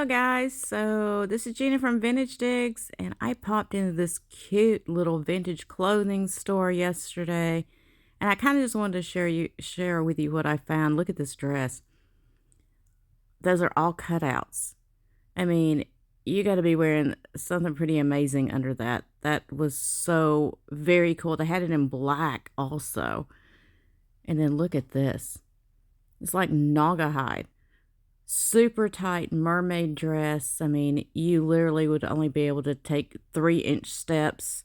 Hello guys, so this is Gina from Vintage Digs, and I popped into this cute little vintage clothing store yesterday, and I kind of just wanted to share with you what I found. Look at this dress. Those are all cutouts. I mean, you got to be wearing something pretty amazing under that. That was so very cool. They had it in black also. And then look at this. It's like Naugahyde. Super tight mermaid dress. I mean, you literally would only be able to take 3-inch steps.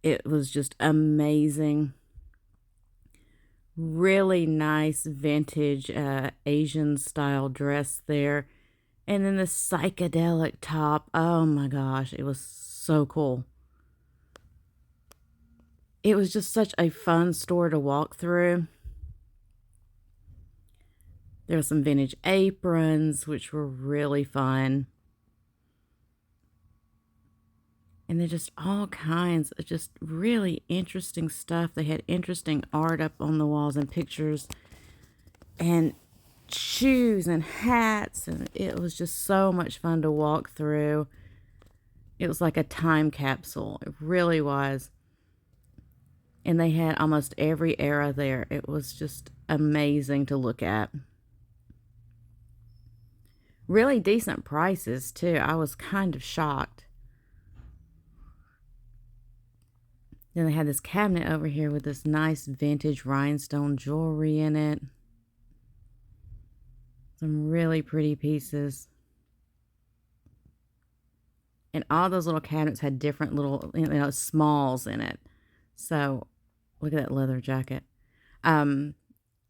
It was just amazing. Really nice vintage Asian style dress there. And then the psychedelic top. Oh my gosh, it was so cool. It was just such a fun store to walk through. There were some vintage aprons, which were really fun. And they're just all kinds of just really interesting stuff. They had interesting art up on the walls and pictures and shoes and hats. And it was just so much fun to walk through. It was like a time capsule. It really was. And they had almost every era there. It was just amazing to look at. Really decent prices, too. I was kind of shocked. Then they had this cabinet over here with this nice vintage rhinestone jewelry in it. Some really pretty pieces. And all those little cabinets had different little, smalls in it. So, look at that leather jacket.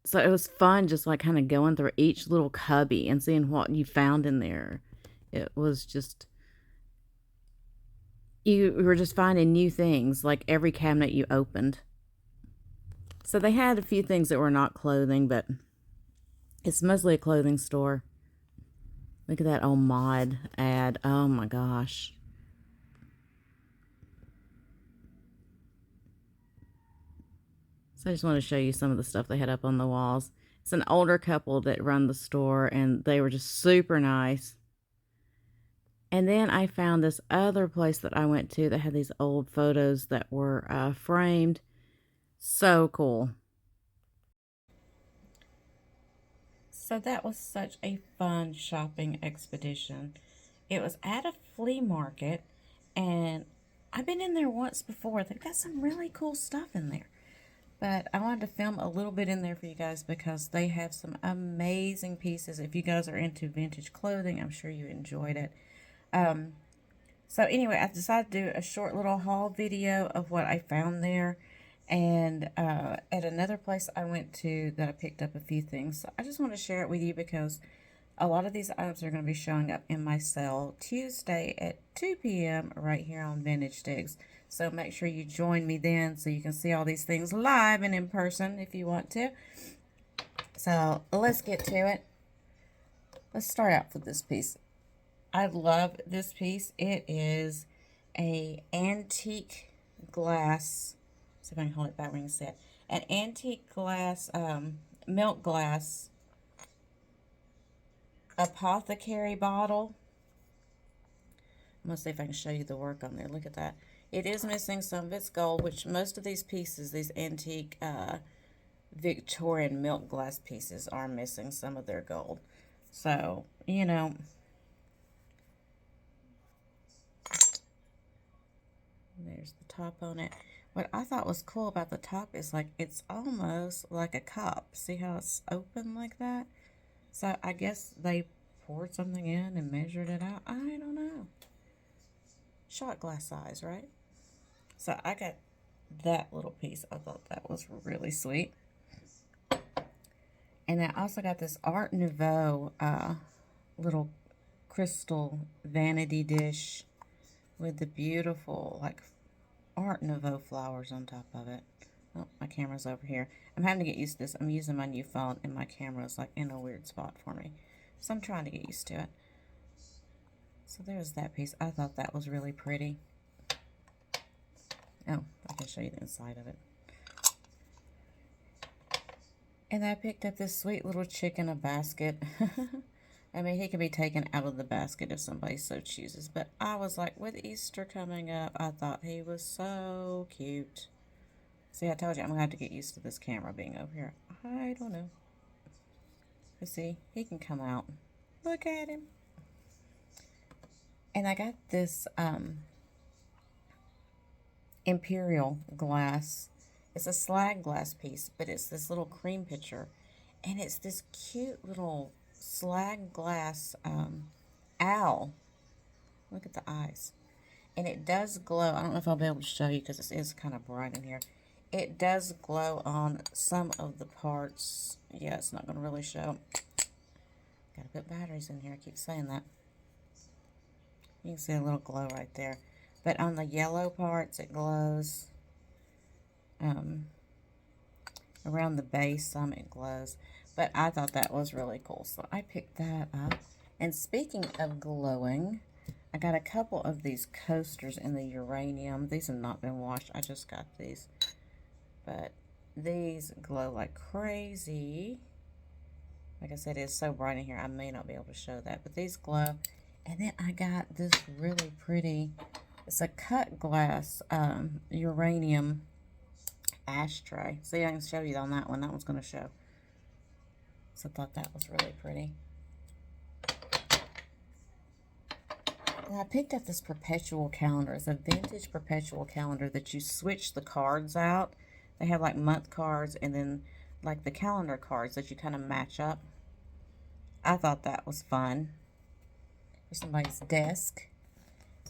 So it was fun just like kind of going through each little cubby and seeing what you found in there. It was just, you were just finding new things like every cabinet you opened. So they had a few things that were not clothing, but it's mostly a clothing store. Look at that old mod ad. Oh my gosh. So I just want to show you some of the stuff they had up on the walls. It's an older couple that run the store, and they were just super nice. And then I found this other place that I went to that had these old photos that were framed. So cool. So that was such a fun shopping expedition. It was at a flea market, and I've been in there once before. They've got some really cool stuff in there. But I wanted to film a little bit in there for you guys because they have some amazing pieces. If you guys are into vintage clothing, I'm sure you enjoyed it. So anyway, I decided to do a short little haul video of what I found there. And at another place I went to that I picked up a few things. So I just want to share it with you because a lot of these items are going to be showing up in my sale Tuesday at 2 p.m. right here on Vintage Digs. So make sure you join me then so you can see all these things live and in person if you want to. So let's get to it. Let's start out with this piece. I love this piece. It is a antique glass. Let's see if I can hold it back when you see it. An antique glass, milk glass apothecary bottle. I'm going to see if I can show you the work on there. Look at that. It is missing some of its gold, which most of these pieces, these antique Victorian milk glass pieces, are missing some of their gold. So, you know, there's the top on it. What I thought was cool about the top is like it's almost like a cup. See how it's open like that? So I guess they poured something in and measured it out. I don't know. Shot glass size, right? So I got that little piece. I thought that was really sweet. And I also got this Art Nouveau little crystal vanity dish with the beautiful like Art Nouveau flowers on top of it. Oh, my camera's over here. I'm having to get used to this. I'm using my new phone and my camera is like in a weird spot for me. So I'm trying to get used to it. So there's that piece. I thought that was really pretty. Oh, I can show you the inside of it. And I picked up this sweet little chick in a basket. I mean, he can be taken out of the basket if somebody so chooses. But I was like, with Easter coming up, I thought he was so cute. See, I told you I'm going to have to get used to this camera being over here. I don't know. You see, he can come out. Look at him. And I got this Imperial glass. It's a slag glass piece, but it's this little cream pitcher. And it's this cute little slag glass owl. Look at the eyes. And it does glow. I don't know if I'll be able to show you because it is kind of bright in here. It does glow on some of the parts. Yeah, it's not going to really show. Got to put batteries in here. I keep saying that. You can see a little glow right there. But on the yellow parts, it glows. Around the base, some it glows. But I thought that was really cool, so I picked that up. And speaking of glowing, I got a couple of these coasters in the uranium. These have not been washed. I just got these. But these glow like crazy. Like I said, it's so bright in here, I may not be able to show that. But these glow. And then I got this really pretty, it's a cut glass uranium ashtray. See, I can show you on that one. That one's going to show. So I thought that was really pretty. And I picked up this perpetual calendar. It's a vintage perpetual calendar that you switch the cards out. They have like month cards and then like the calendar cards that you kind of match up. I thought that was fun for somebody's desk.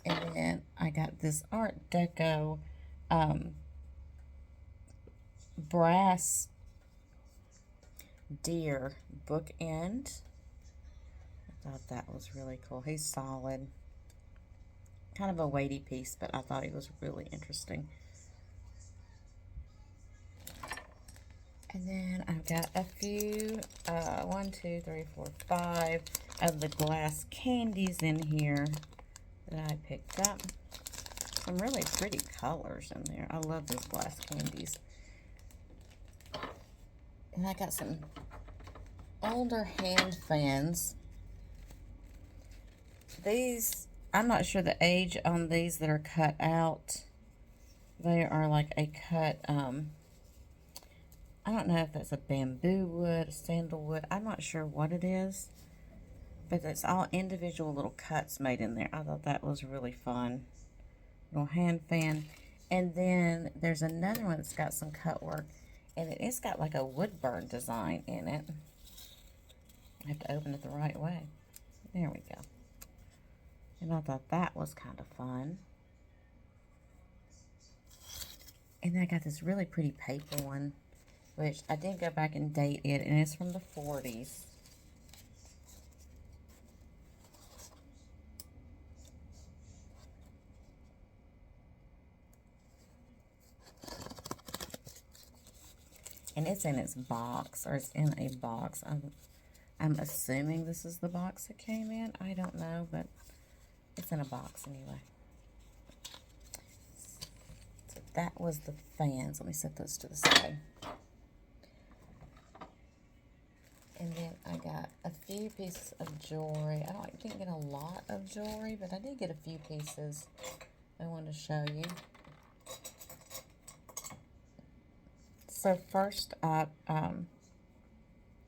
And then I got this Art Deco brass deer bookend. I thought that was really cool. He's solid. Kind of a weighty piece, but I thought he was really interesting. And then I've got a few, 1, 2, 3, 4, 5 of the glass candies in here that I picked up. Some really pretty colors in there. I love those glass candies. And I got some older hand fans. These, I'm not sure the age on these that are cut out. They are like a cut, I don't know if that's a bamboo wood, a sandalwood. I'm not sure what it is. But it's all individual little cuts made in there. I thought that was really fun. Little hand fan. And then there's another one that's got some cut work. And it's got like a wood burn design in it. I have to open it the right way. There we go. And I thought that was kind of fun. And then I got this really pretty paper one, which I did go back and date it, and it's from the 40s. And it's in its box, or it's in a box. I'm assuming this is the box it came in. I don't know, but it's in a box anyway. So that was the fans. Let me set those to the side. And then I got a few pieces of jewelry. I didn't get a lot of jewelry, but I did get a few pieces I wanted to show you. So first up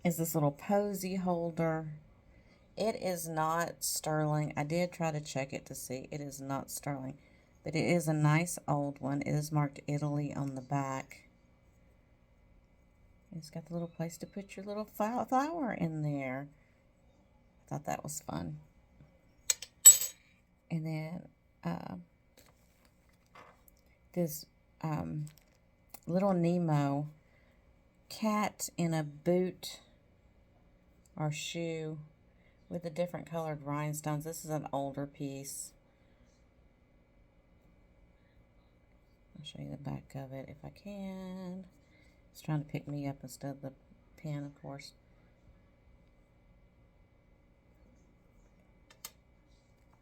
is this little posy holder. It is not sterling. I did try to check it to see. It is not sterling, but it is a nice old one. It is marked Italy on the back. It's got the little place to put your little flower in there. I thought that was fun. And then this little Nemo cat in a boot or shoe with the different colored rhinestones. This is an older piece. I'll show you the back of it if I can. It's trying to pick me up instead of the pen, of course.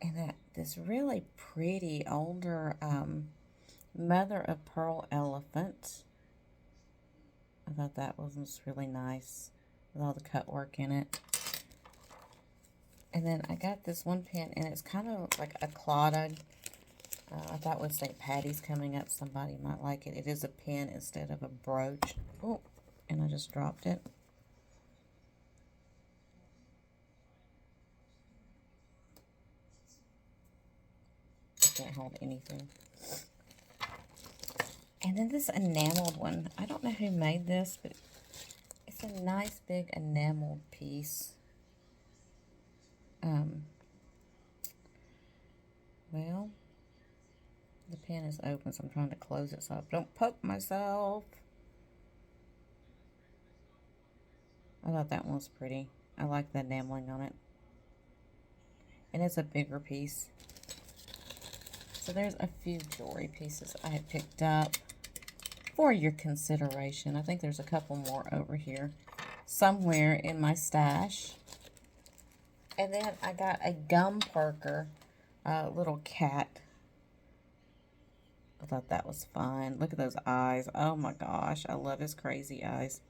And this really pretty older mother of pearl elephant. I thought that was really nice with all the cut work in it. And then I got this one pen, and it's kind of like a clotted. I thought with St. Patty's coming up, somebody might like it. It is a pen instead of a brooch. Oh, and I just dropped it. I can't hold anything. And then this enameled one. I don't know who made this, but it's a nice big enameled piece. Well, the pen is open, so I'm trying to close it so I don't poke myself. I thought that one was pretty. I like the enameling on it. And it's a bigger piece. So there's a few jewelry pieces I have picked up for your consideration. I think there's a couple more over here somewhere in my stash. And then I got a gum perker, little cat. I thought that was fun. Look at those eyes. Oh my gosh, I love his crazy eyes.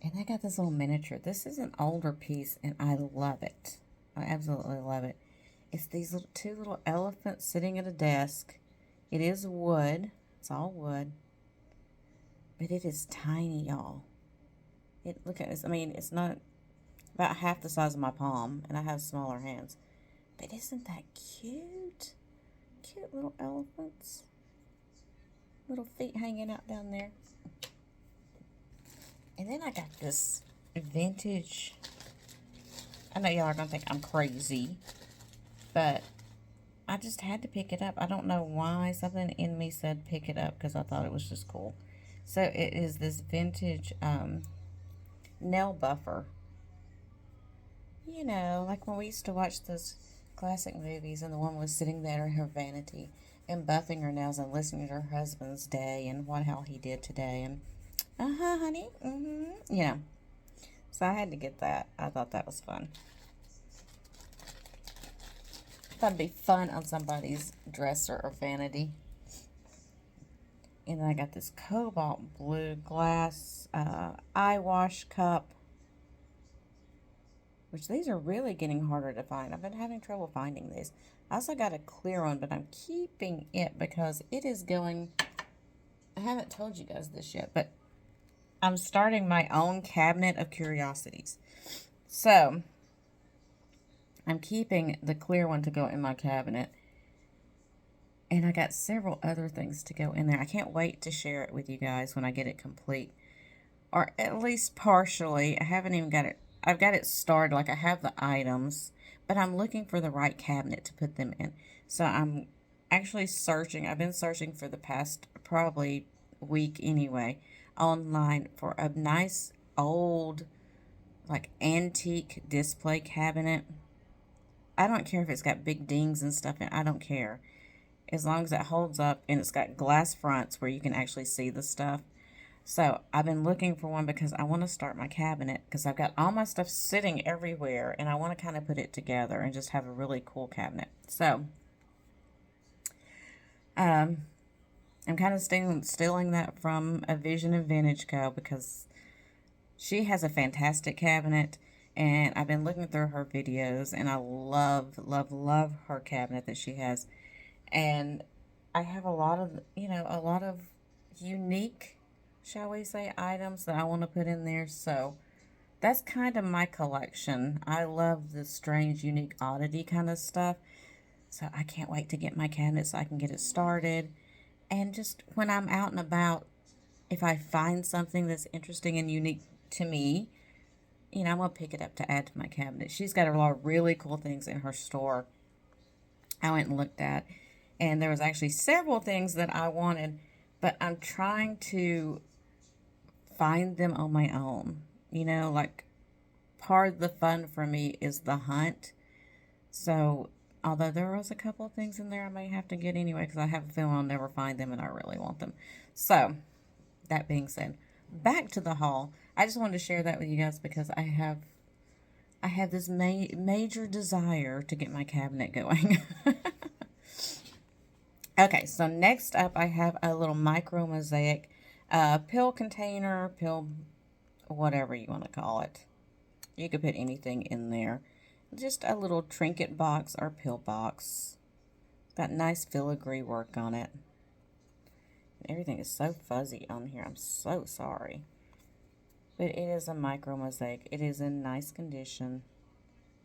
And I got this little miniature. This is an older piece, and I love it. I absolutely love it. It's these two little elephants sitting at a desk. It is wood. It's all wood. But it is tiny, y'all. Look at this. I mean, it's not about half the size of my palm, and I have smaller hands. But isn't that cute? Cute little elephants. Little feet hanging out down there. And then I got this vintage. I know y'all are going to think I'm crazy, but I just had to pick it up. I don't know why. Something in me said pick it up because I thought it was just cool. So it is this vintage nail buffer. You know, like when we used to watch those classic movies and the woman was sitting there in her vanity and buffing her nails and listening to her husband's day and how he did today. And, honey, you know. So I had to get that. I thought that was fun. That'd be fun on somebody's dresser or vanity. And then I got this cobalt blue glass eye wash cup. Which these are really getting harder to find. I've been having trouble finding these. I also got a clear one, but I'm keeping it because it is going... I haven't told you guys this yet, but I'm starting my own cabinet of curiosities. So, I'm keeping the clear one to go in my cabinet. And I got several other things to go in there. I can't wait to share it with you guys when I get it complete. Or at least partially. I haven't even got it. I've got it started. Like I have the items. But I'm looking for the right cabinet to put them in. So I'm actually searching. I've been searching for the past probably week anyway. Online for a nice old like antique display cabinet. I don't care if it's got big dings and stuff in it. I don't care. As long as it holds up and it's got glass fronts where you can actually see the stuff. So I've been looking for one because I want to start my cabinet because I've got all my stuff sitting everywhere and I want to kind of put it together and just have a really cool cabinet. So I'm kind of stealing that from A Vision of Vintage Co. because she has a fantastic cabinet and I've been looking through her videos and I love, love, love her cabinet that she has. And I have a lot of, a lot of unique, shall we say, items that I want to put in there. So that's kind of my collection. I love the strange, unique oddity kind of stuff. So I can't wait to get my cabinet so I can get it started. And just when I'm out and about, if I find something that's interesting and unique to me, I'm going to pick it up to add to my cabinet. She's got a lot of really cool things in her store I went and looked at. And there was actually several things that I wanted, but I'm trying to find them on my own. Like part of the fun for me is the hunt. So, although there was a couple of things in there I may have to get anyway, because I have a feeling I'll never find them and I really want them. So, that being said, back to the haul. I just wanted to share that with you guys because I have this major desire to get my cabinet going. Okay, so next up I have a little micro mosaic pill container, pill whatever you want to call it. You could put anything in there. Just a little trinket box or pill box. Got nice filigree work on it. Everything is so fuzzy on here. I'm so sorry. But it is a micro mosaic. It is in nice condition.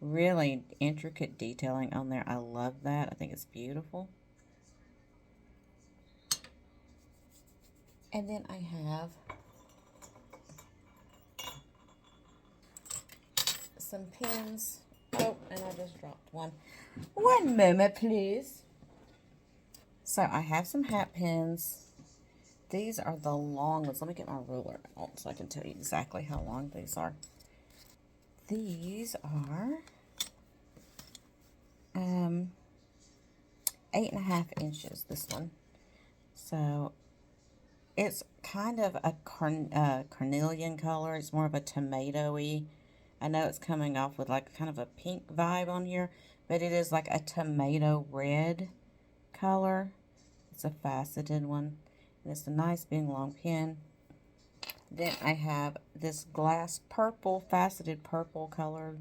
Really intricate detailing on there. I love that. I think it's beautiful. And then I have some pins. Oh, and I just dropped one. One moment, please. So I have some hat pins. These are the long ones. Let me get my ruler out so I can tell you exactly how long these are. These are 8.5 inches, this one. So it's kind of a carnelian color. It's more of a tomato-y. I know it's coming off with like kind of a pink vibe on here, but it is like a tomato red color. It's a faceted one. And it's a nice big long pin. Then I have this glass purple, faceted purple colored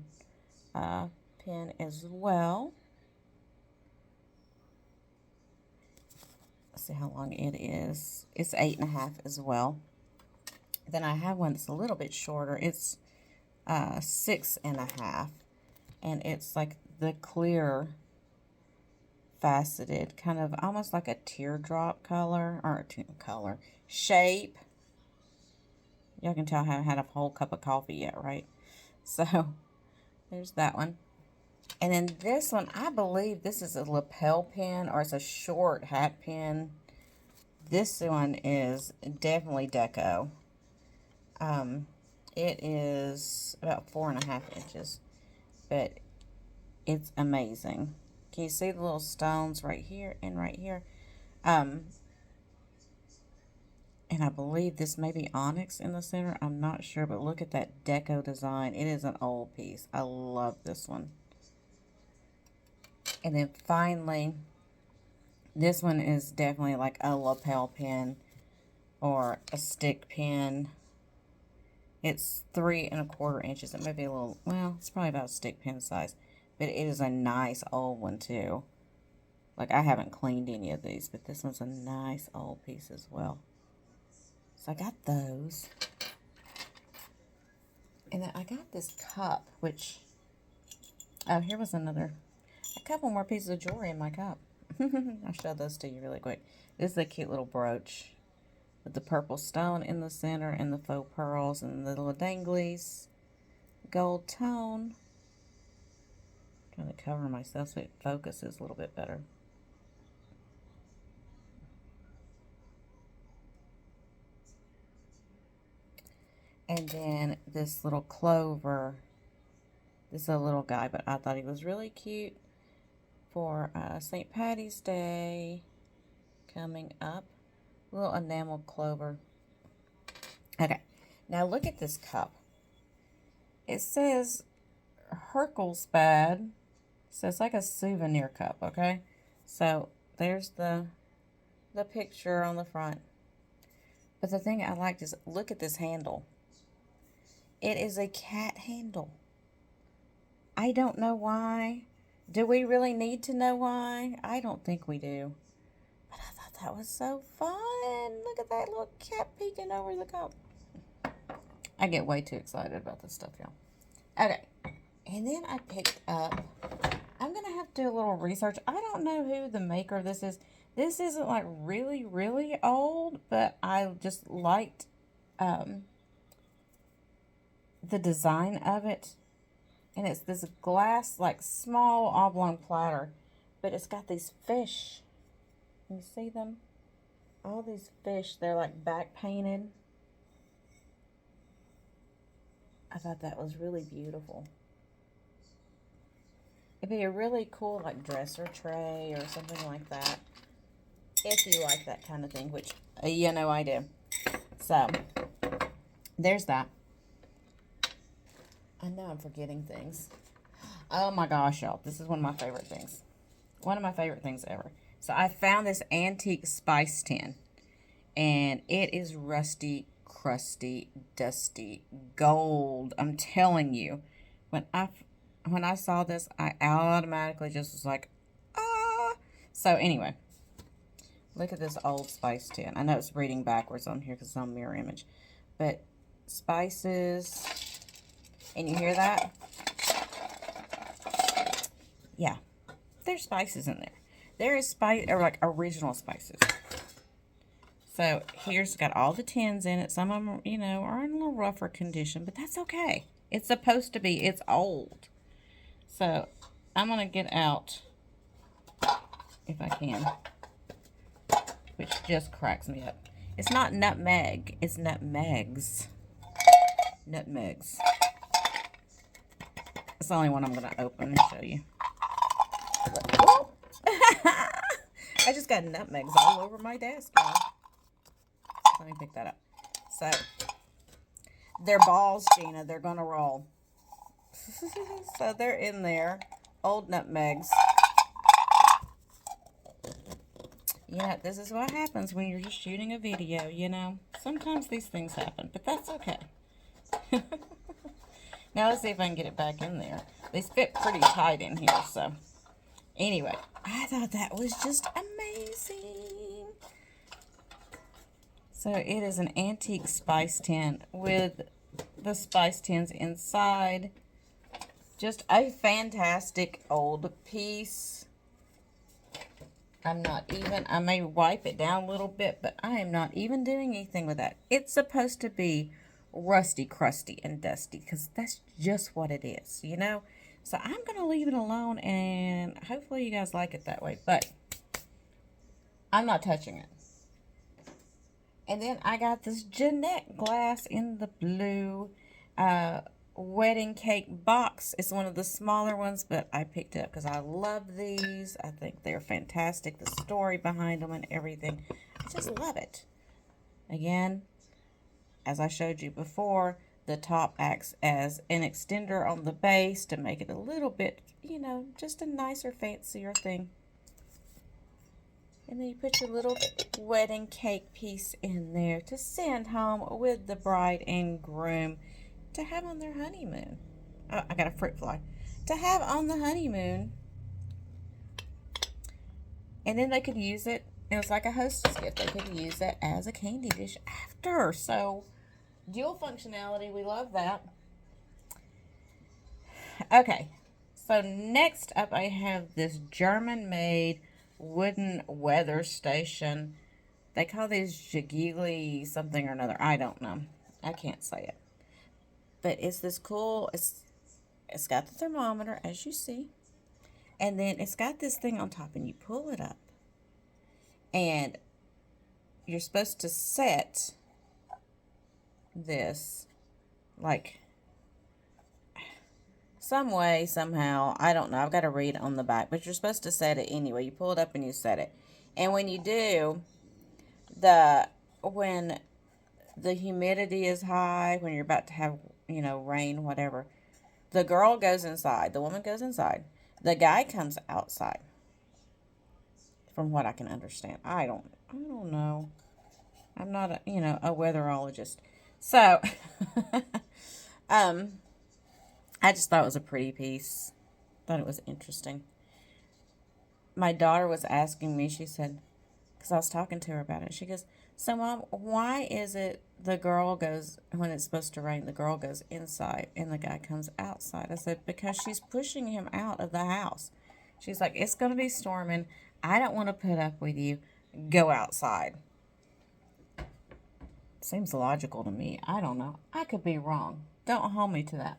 pin as well. Let's see how long it is. It's 8.5 as well. Then I have one that's a little bit shorter. It's 6.5, and it's like the clear faceted, kind of almost like a teardrop color, or shape. Y'all can tell I haven't had a whole cup of coffee yet, right? So there's that one. And then this one, I believe this is a lapel pin, or it's a short hat pin. This one is definitely deco. It is about 4.5 inches, but it's amazing. Can you see the little stones right here and right here? And I believe this may be onyx in the center. I'm not sure, but look at that deco design. It is an old piece. I love this one. And then finally, this one is definitely like a lapel pin or a stick pin. It's 3.25 inches. It may be a little, well, it's probably about a stick pin size. But it is a nice old one too. Like, I haven't cleaned any of these, but this one's a nice old piece as well. So I got those. And then I got this cup, which, oh, here was a couple more pieces of jewelry in my cup. I'll show those to you really quick. This is a cute little brooch with the purple stone in the center and the faux pearls and the little danglies. Gold tone. I'm trying to cover myself so it focuses a little bit better. And then this little clover. This is a little guy, but I thought he was really cute for St. Patty's Day coming up. Little enamel clover. Okay, now look at this cup. It says Herkulsbad. So it's like a souvenir cup, okay? So there's the picture on the front. But the thing I liked is, look at this handle. It is a cat handle. I don't know why. Do we really need to know why? I don't think we do. But I thought that was so fun. Look at that little cat peeking over the cup. I get way too excited about this stuff, y'all. Okay. And then I picked up, I'm going to have to do a little research. I don't know who the maker of this is. This isn't like really, really old, but I just liked the design of it. And it's this glass, like small oblong platter, but it's got these fish. Can you see them? All these fish, they're like back painted. I thought that was really beautiful. It'd be a really cool like dresser tray or something like that, if you like that kind of thing, which you know I do. So there's that. I know I'm forgetting things. Oh my gosh, y'all, this is one of my favorite things. One of my favorite things ever. So I found this antique spice tin, and it is rusty crusty, dusty gold. I'm telling you, when I saw this, I automatically just was like, ah. So anyway, look at this Old Spice tin. I know it's reading backwards on here because it's on mirror image, but spices, and you hear that? Yeah, there's spices in there. There is spice, or like original spices. So here's got all the tins in it. Some of them, you know, are in a little rougher condition, but that's okay. It's supposed to be. It's old. So I'm going to get out, if I can, which just cracks me up. It's not nutmeg. It's nutmegs. Nutmegs. It's the only one I'm going to open and show you. I just got nutmegs all over my desk, y'all. Let me pick that up. So, they're balls, Gina. They're going to roll. So, they're in there. Old nutmegs. Yeah, this is what happens when you're just shooting a video, you know. Sometimes these things happen, but that's okay. Now, let's see if I can get it back in there. These fit pretty tight in here, so. Anyway, I thought that was just amazing. So it is an antique spice tin with the spice tins inside. Just a fantastic old piece. I may wipe it down a little bit, but I am not even doing anything with that. It's supposed to be rusty, crusty, and dusty because that's just what it is, you know? So I'm going to leave it alone, and hopefully you guys like it that way. But I'm not touching it. And then I got this Jeanette glass in the blue wedding cake box. It's one of the smaller ones, but I picked it up because I love these. I think they're fantastic. The story behind them and everything. I just love it. Again, as I showed you before, the top acts as an extender on the base to make it a little bit, you know, just a nicer, fancier thing. And then you put your little wedding cake piece in there to send home with the bride and groom to have on their honeymoon. Oh, I got a fruit fly. To have on the honeymoon. And then they could use it. It was like a hostess gift. They could use it as a candy dish after. So, dual functionality. We love that. Okay. So, next up I have this German-made wooden weather station. They call these Jagili something or another. I don't know. I can't say it. But it's this cool, it's got the thermometer, as you see. And then it's got this thing on top, and you pull it up. And you're supposed to set this, like, some way, somehow. I don't know. I've got to read on the back. But you're supposed to set it anyway. You pull it up and you set it. And when you do, when the humidity is high, when you're about to have, you know, rain, whatever, the girl goes inside. The woman goes inside. The guy comes outside. From what I can understand. I don't know. I'm not a, you know, a weatherologist. So, I just thought it was a pretty piece. Thought it was interesting. My daughter was asking me, she said, because I was talking to her about it. She goes, so Mom, why is it the girl goes, when it's supposed to rain, the girl goes inside and the guy comes outside? I said, because she's pushing him out of the house. She's like, it's going to be storming. I don't want to put up with you. Go outside. Seems logical to me. I don't know. I could be wrong. Don't hold me to that.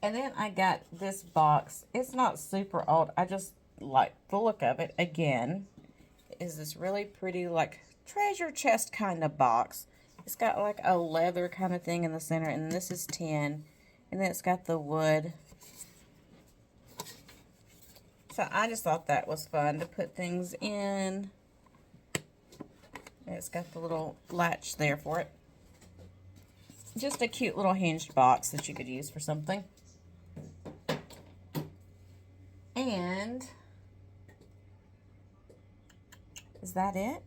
And then I got this box. It's not super old. I just like the look of it. Again, is this really pretty, like, treasure chest kind of box. It's got like a leather kind of thing in the center, and this is tin. And then it's got the wood. So I just thought that was fun to put things in. It's got the little latch there for it. Just a cute little hinged box that you could use for something. And is that it?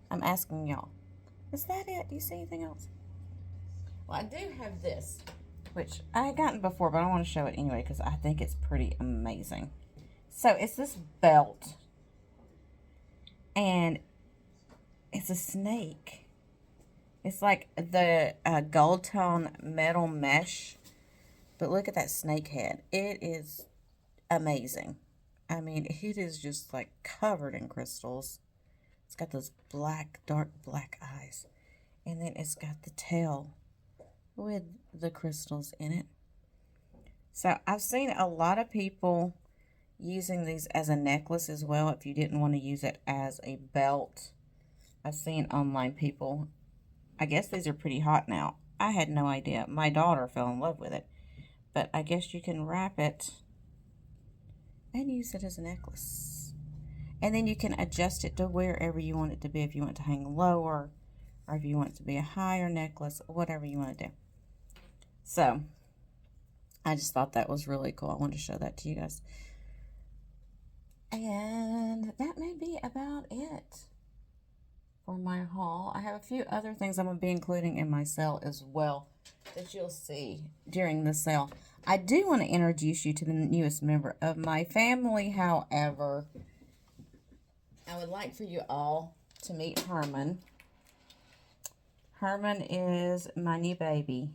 I'm asking y'all. Is that it? Do you see anything else? Well, I do have this, which I had gotten before, but I want to show it anyway because I think it's pretty amazing. So it's this belt, and it's a snake. It's like the gold tone metal mesh, but look at that snake head. It is amazing. I mean, it is just like covered in crystals. It's got those black, dark black eyes. And then it's got the tail with the crystals in it. So I've seen a lot of people using these as a necklace as well if you didn't want to use it as a belt. I've seen online people. I guess these are pretty hot now. I had no idea. My daughter fell in love with it. But I guess you can wrap it and use it as a necklace. And then you can adjust it to wherever you want it to be. If you want it to hang lower, or if you want it to be a higher necklace, whatever you want to do. So, I just thought that was really cool. I wanted to show that to you guys. And that may be about it for my haul. I have a few other things I'm going to be including in my sale as well that you'll see during the sale. I do want to introduce you to the newest member of my family, however. I would like for you all to meet Herman. Herman is my new baby,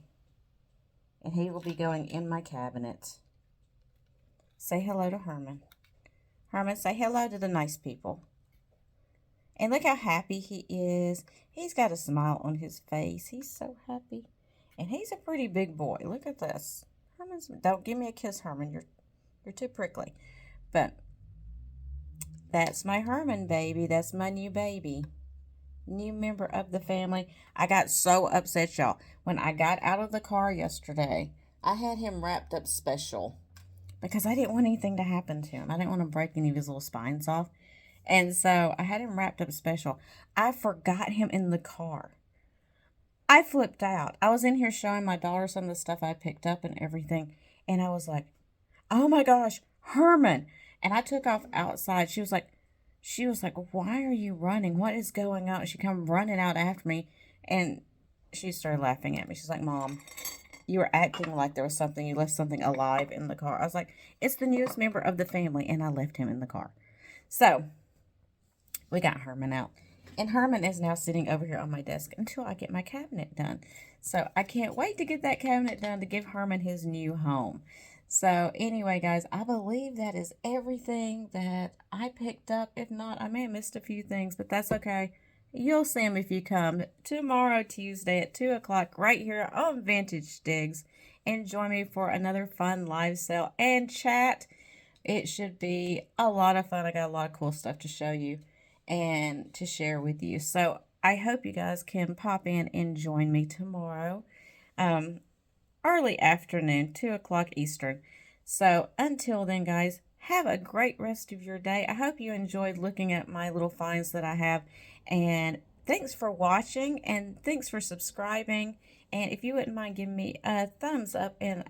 and he will be going in my cabinet. Say hello to Herman. Herman, say hello to the nice people. And look how happy he is. He's got a smile on his face. He's so happy. And he's a pretty big boy. Look at this. Herman's, don't give me a kiss, Herman. You're too prickly. But that's my Herman baby. That's my new baby. New member of the family. I got so upset, y'all. When I got out of the car yesterday, I had him wrapped up special because I didn't want anything to happen to him. I didn't want to break any of his little spines off. And so I had him wrapped up special. I forgot him in the car. I flipped out. I was in here showing my daughter some of the stuff I picked up and everything. And I was like, oh my gosh, Herman. And I took off outside. She was like, why are you running? What is going on? She come running out after me. And she started laughing at me. She's like, Mom, you were acting like there was something. You left something alive in the car. I was like, it's the newest member of the family. And I left him in the car. So we got Herman out. And Herman is now sitting over here on my desk until I get my cabinet done. So I can't wait to get that cabinet done to give Herman his new home. So anyway, guys, I believe that is everything that I picked up. If not, I may have missed a few things, but that's okay. You'll see them if you come tomorrow, Tuesday at 2 o'clock right here on Vintage Digs. And join me for another fun live sale and chat. It should be a lot of fun. I got a lot of cool stuff to show you and to share with you. So I hope you guys can pop in and join me tomorrow. Early afternoon, 2 o'clock Eastern. So until then, guys, have a great rest of your day. I hope you enjoyed looking at my little finds that I have. And thanks for watching and thanks for subscribing. And if you wouldn't mind giving me a thumbs up and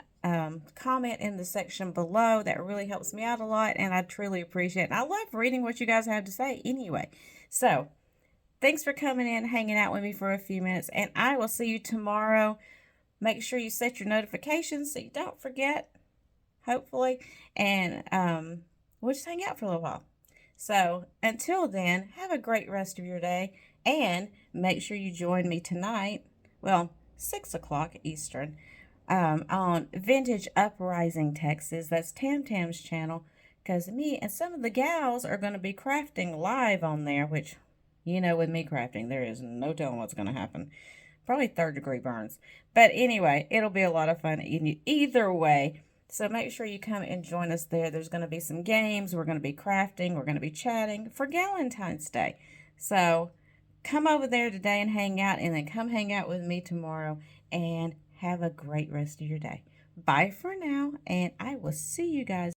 comment in the section below, that really helps me out a lot. And I truly appreciate it. And I love reading what you guys have to say anyway. So thanks for coming in, hanging out with me for a few minutes. And I will see you tomorrow. Make sure you set your notifications so you don't forget, hopefully, and we'll just hang out for a little while. So until then, have a great rest of your day, and make sure you join me tonight, well, 6 o'clock Eastern, on Vintage Uprising Texas. That's Tam Tam's channel, because me and some of the gals are going to be crafting live on there, which, you know, with me crafting, there is no telling what's going to happen. Probably 3rd-degree burns. But anyway, it'll be a lot of fun either way. So make sure you come and join us there. There's going to be some games. We're going to be crafting. We're going to be chatting for Valentine's Day. So come over there today and hang out. And then come hang out with me tomorrow. And have a great rest of your day. Bye for now. And I will see you guys